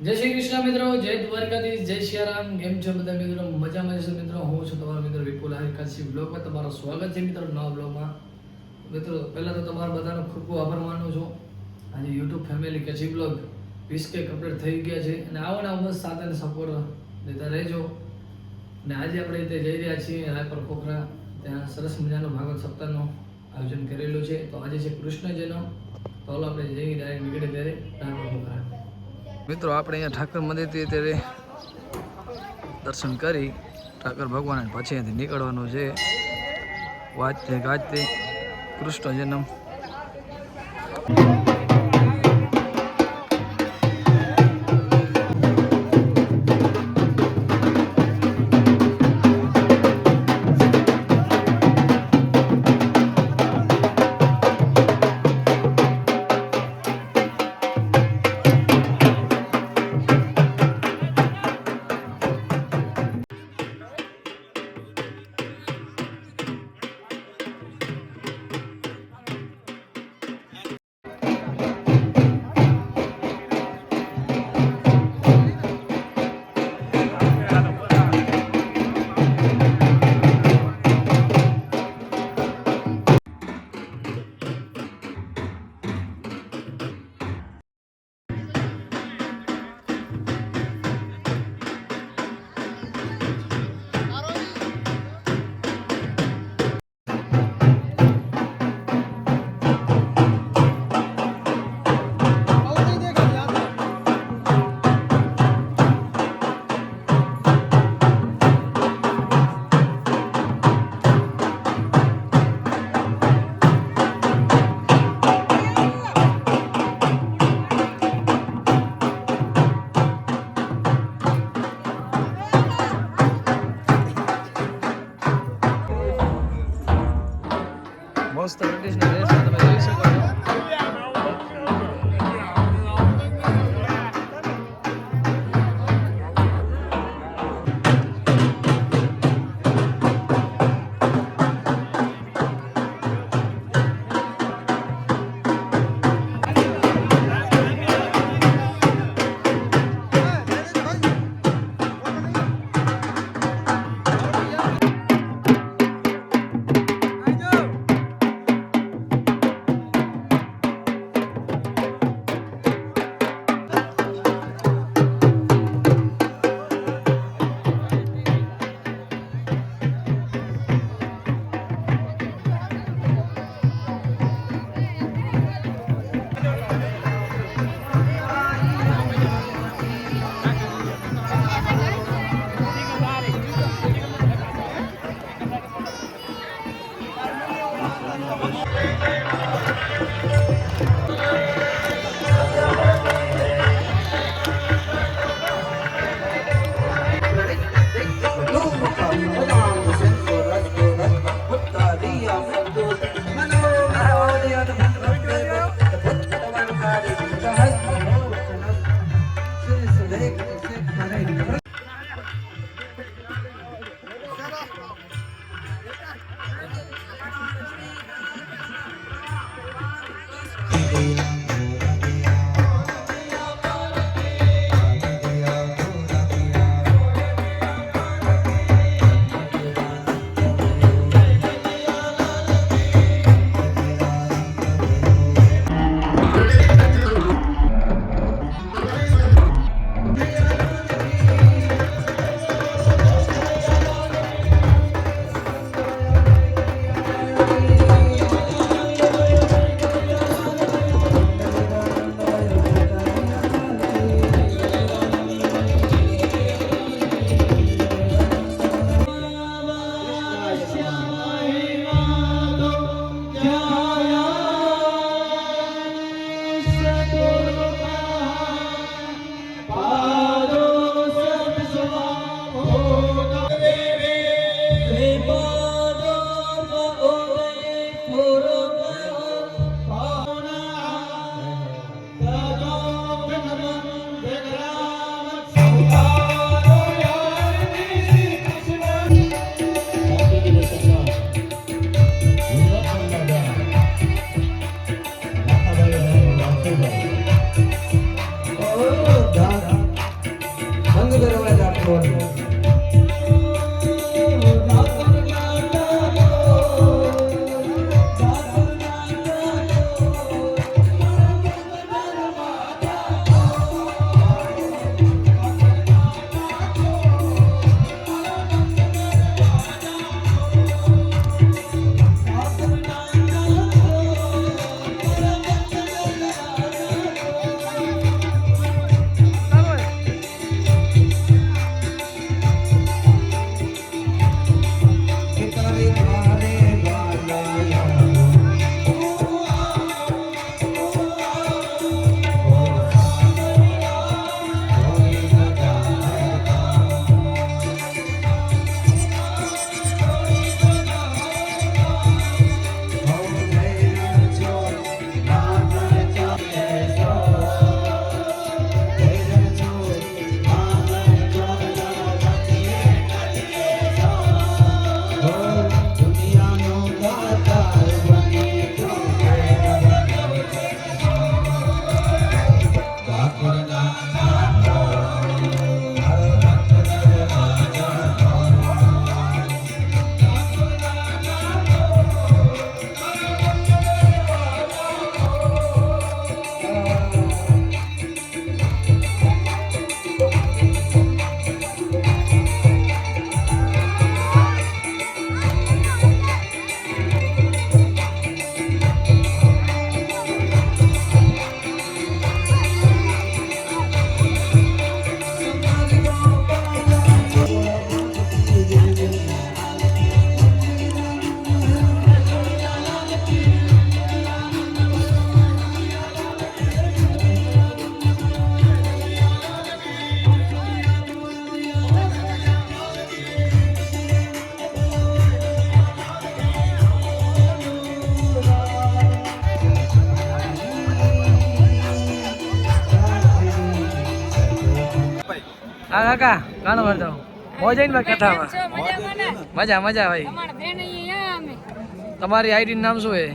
જય શ્રી કૃષ્ણ મિત્રો, જય દ્વારકાધીશ, જય સિયારામ. કેમ છો બધા મિત્રો? મજામાં જશો મિત્રો. હું છું તમારો મિત્રો વિપુલ હારિકાશી બ્લોગમાં તમારું સ્વાગત છે મિત્રો, નવા બ્લોગમાં. મિત્રો પહેલાં તો તમારા બધાનો ખૂબ ખૂબ આભાર માનું છું. આજે YouTube family Kutchi blog 20K complete થઈ ગયા છે અને આવો ને આવો બસ સાથે અને સપોર્ટ દેતા રહેજો. અને આજે આપણે તે જઈ રહ્યા છીએ રાયપર ખોખરા, ત્યાં સરસ મજાનો ભાગવત સપ્તાહનું આયોજન કરેલું છે. તો આજે છે કૃષ્ણ જન્મ, તો હાલો આપણે જઈએ ડાયરેક્ટ નીકળે ત્યારે રાયપર ખોખરા. મિત્રો આપણે અહીંયા ઠાકર મંદિરથી અત્યારે દર્શન કરી ઠાકર ભગવાન પછી અહીંયાથી નીકળવાનું છે. વાજતે ગાજતે કૃષ્ણ જન્મ. હા કાકા ગાણો વાળતો મોજ આવીને ભાઈ કથામાં મજા મજા ભાઈ તમારી આઈડી નામ શું છે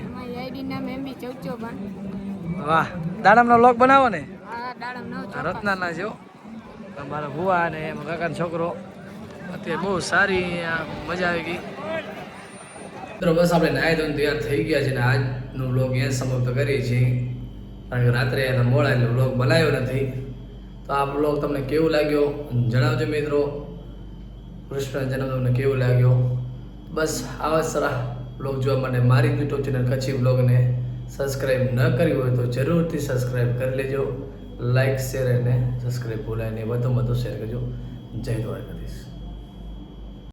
વાહ દાડમનો લોક બનાવો ને રત્નાના છે તમારા ભુવા ને એમ કાકાનો છોકરો અત્યારે બહુ સારી મજા આવી ગઈ મિત્રો બસ આપણે નાહી ધોઈને તૈયાર થઈ ગયા છે ને આજનો બ્લોગ અહીંયા સમાપ્ત કરીએ છીએ કારણ કે રાત્રે મોડા એટલે બ્લોગ બનાવ્યો નથી તો આ બ્લોગ તમને કેવું લાગ્યો જણાવજો મિત્રો કૃષ્ણ જન્મ તમને કેવું લાગ્યો બસ આવા સારા બ્લોગ જોવા માટે મારી યુટ્યુબ ચેનલ કચ્છી બ્લોગને સબસ્ક્રાઈબ ન કરી હોય તો જરૂરથી સબસ્ક્રાઈબ કરી લેજો લાઈક શેર અને સબસ્ક્રાઈબ ભૂલાય ને વધુ શેર કરજો જય દ્વારકાધીશ.